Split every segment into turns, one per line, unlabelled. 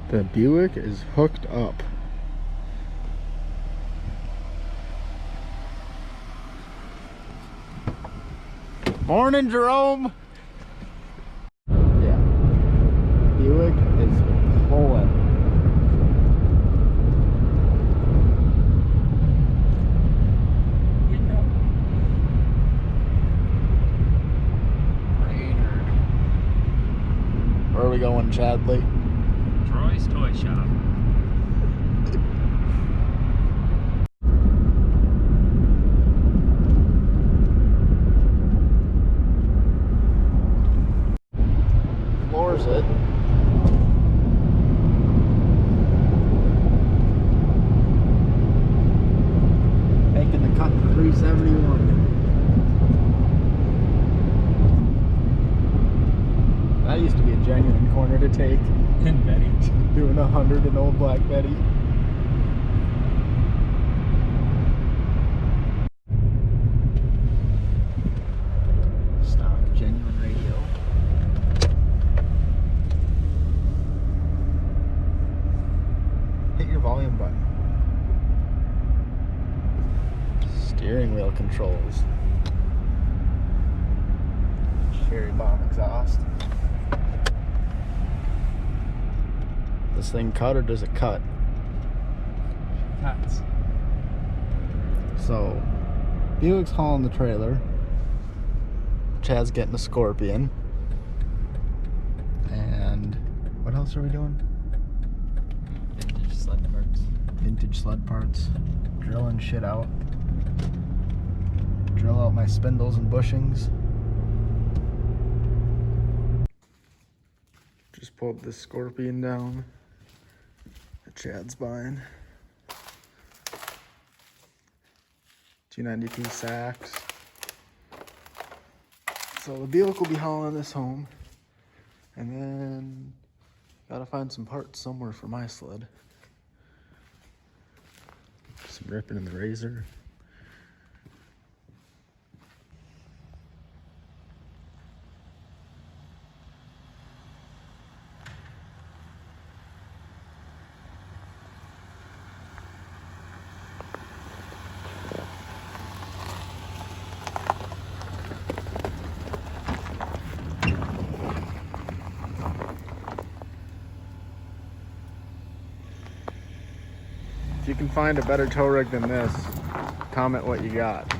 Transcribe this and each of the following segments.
The Buick is hooked up. Morning, Jerome. Yeah, Buick is pulling. Where are we going, Chadley?
Troy's Toy Shop.
Floors it. Making the cut to 371. That used to be a genuine corner to take.
And Betty.
Doing 100 in old Black Betty. Stock genuine radio. Hit your volume button. Steering wheel controls. Cherry bomb exhaust. This thing cut or does it cut?
Cuts.
So, Buick's hauling the trailer. Chad's getting a Scorpion. And what else are we doing?
Vintage sled parts.
Vintage sled parts. Drilling shit out. Drill out my spindles and bushings. Just pulled this Scorpion down that Chad's buying. 292 sacks. So the Buick will be hauling this home. And then gotta find some parts somewhere for my sled. Some ripping in the razor. If you can find a better tow rig than this, comment what you got.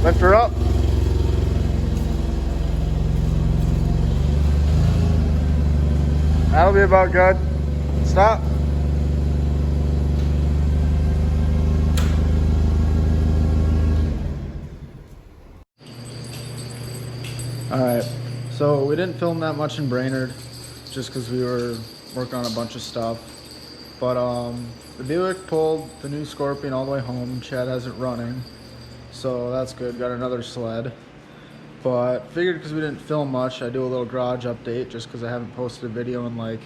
Lift her up. That'll be about good. Stop. Alright, so we didn't film that much in Brainerd just because we were working on a bunch of stuff. But the Buick pulled the new Scorpion all the way home. Chad has it running, so that's good. Got another sled. But figured because we didn't film much, I'd do a little garage update just because I haven't posted a video in like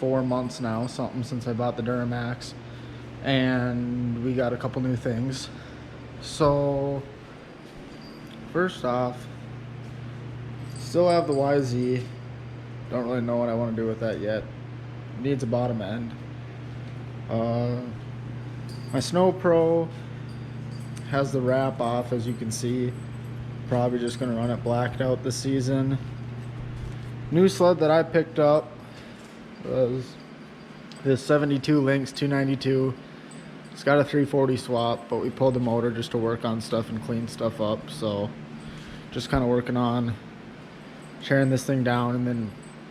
4 months now, something since I bought the Duramax. And we got a couple new things. So, first off, still have the YZ. Don't really know what I want to do with that yet. It needs a bottom end. My Snow Pro has the wrap off, as you can see. Probably just gonna run it blacked out this season. New sled that I picked up was this 72 Lynx 292. It's got a 340 swap, but we pulled the motor just to work on stuff and clean stuff up. So just kind of working on tearing this thing down and then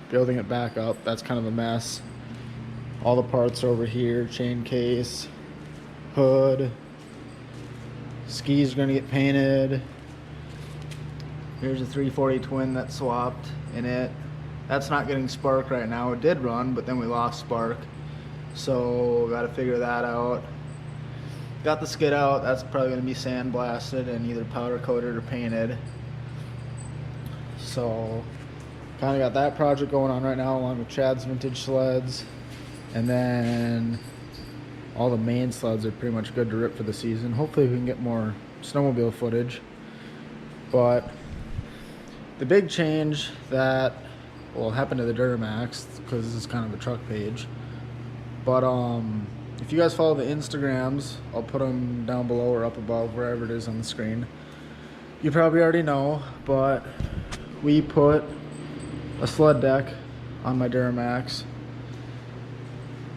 building it back up. That's kind of a mess. All the parts are over here: chain case, hood, skis are gonna get painted. Here's a 340 twin that swapped in it. That's not getting spark right now. It did run, but then we lost spark. So got to figure that out. got the skid out. That's probably going to be sandblasted and either powder coated or painted. So kind of got that project going on right now along with Chad's vintage sleds. And then all the main sleds are pretty much good to rip for the season. Hopefully we can get more snowmobile footage. But the big change that happened to the Duramax, because this is kind of a truck page. But if you guys follow the Instagrams, I'll put them down below or up above, wherever it is on the screen. You probably already know, but we put a sled deck on my Duramax.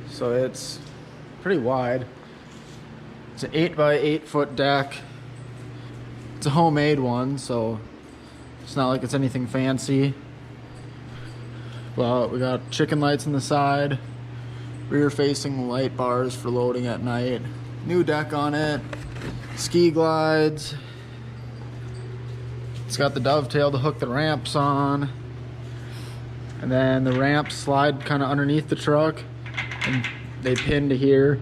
So it's pretty wide. It's an 8x8 foot deck. It's a homemade one, so it's not like it's anything fancy. But we got chicken lights on the side, rear facing light bars for loading at night, new deck on it, ski glides. It's got the dovetail to hook the ramps on. And then the ramps slide kind of underneath the truck and they pin to here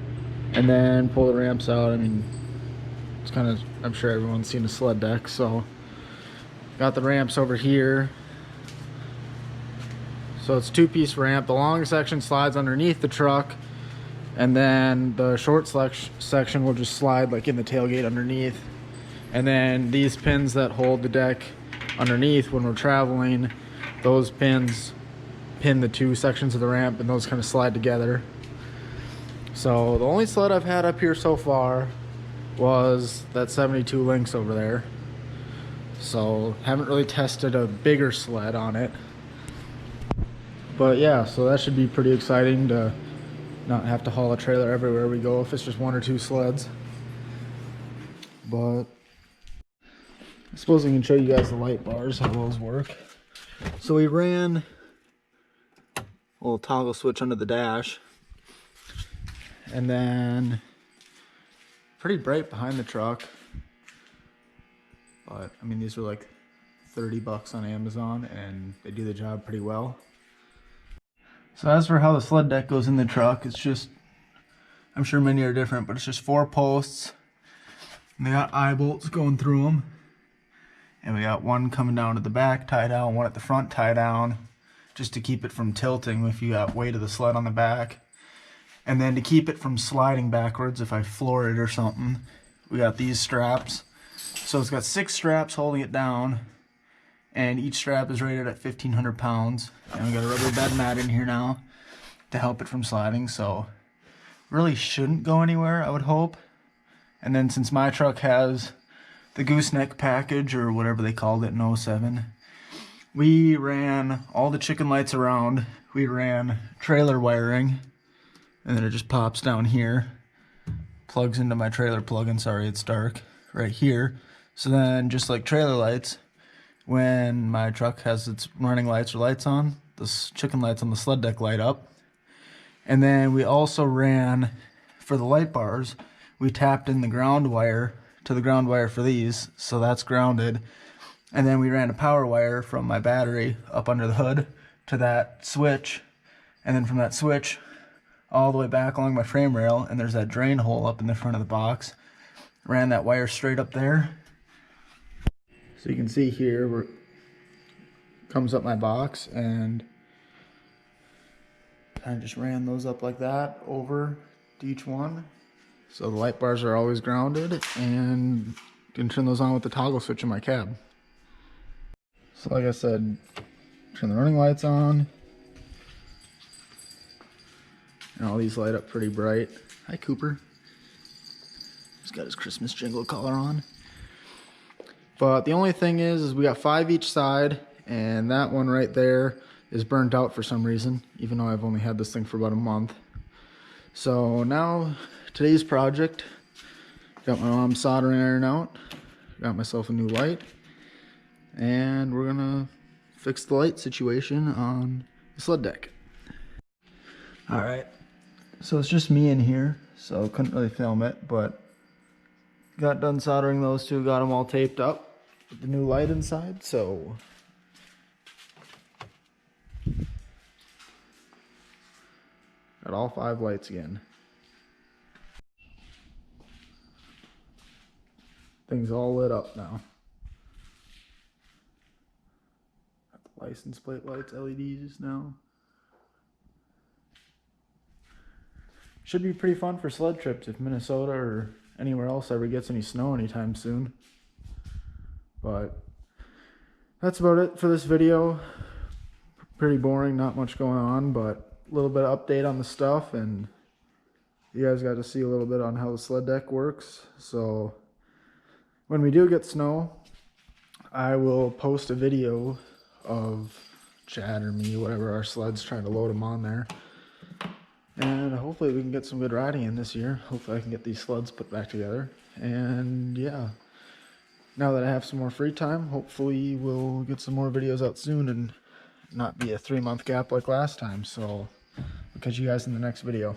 and then pull the ramps out. I mean, it's kind of, I'm sure everyone's seen a sled deck, so got the ramps over here. So it's 2-piece ramp. The long section slides underneath the truck, and then the short section will just slide like in the tailgate underneath. And then these pins that hold the deck underneath when we're traveling, those pins pin the 2 sections of the ramp, and those kind of slide together. So the only sled I've had up here so far was that 72 Lynx over there. So haven't really tested a bigger sled on it. But yeah, so that should be pretty exciting to not have to haul a trailer everywhere we go if it's just 1 or 2 sleds. But I suppose I can show you guys the light bars, how those work. So we ran a little toggle switch under the dash, and then pretty bright behind the truck. But I mean, these are like 30 bucks on Amazon and they do the job pretty well. So as for how the sled deck goes in the truck, it's just, I'm sure many are different, but it's just 4 posts. And they got eye bolts going through them. And we got one coming down to the back, tie down, one at the front, tie down, just to keep it from tilting if you got weight of the sled on the back. And then to keep it from sliding backwards if I floor it or something, we got these straps. So it's got 6 straps holding it down, and each strap is rated at 1,500 pounds. And we got a rubber bed mat in here now to help it from sliding, so really shouldn't go anywhere, I would hope. And then since my truck has the gooseneck package, or whatever they called it in 07, we ran all the chicken lights around. We ran trailer wiring, and then it just pops down here, plugs into my trailer plug-in, sorry it's dark, right here. So then, just like trailer lights, when my truck has its running lights or lights on, the chicken lights on the sled deck light up. And then we also ran, for the light bars, we tapped in the ground wire to the ground wire for these, so that's grounded. And then we ran a power wire from my battery up under the hood to that switch, and then from that switch all the way back along my frame rail, and there's that drain hole up in the front of the box. Ran that wire straight up there. So you can see here where it comes up my box, and kind of just ran those up like that over to each one. So the light bars are always grounded, and you can turn those on with the toggle switch in my cab. So like I said, turn the running lights on, and all these light up pretty bright. Hi Cooper. He's got his Christmas jingle collar on. But the only thing is we got 5 each side, and that one right there is burnt out for some reason, even though I've only had this thing for about a month. So now, today's project, got my mom's soldering iron out, got myself a new light, and we're gonna fix the light situation on the sled deck. Alright, so it's just me in here, so couldn't really film it, but got done soldering those 2, got them all taped up with the new light inside, so got all 5 lights again. Thing's all lit up now. Got the license plate lights, LEDs now. Should be pretty fun for sled trips if Minnesota or anywhere else ever gets any snow anytime soon. But that's about it for this video. Pretty boring, not much going on, but a little bit of update on the stuff, and you guys got to see a little bit on how the sled deck works. So when we do get snow, I will post a video of Chad or me, whatever, our sleds, trying to load them on there. And hopefully we can get some good riding in this year. Hopefully I can get these sleds put back together. And yeah, now that I have some more free time, hopefully we'll get some more videos out soon and not be a 3-month gap like last time. So I'll catch you guys in the next video.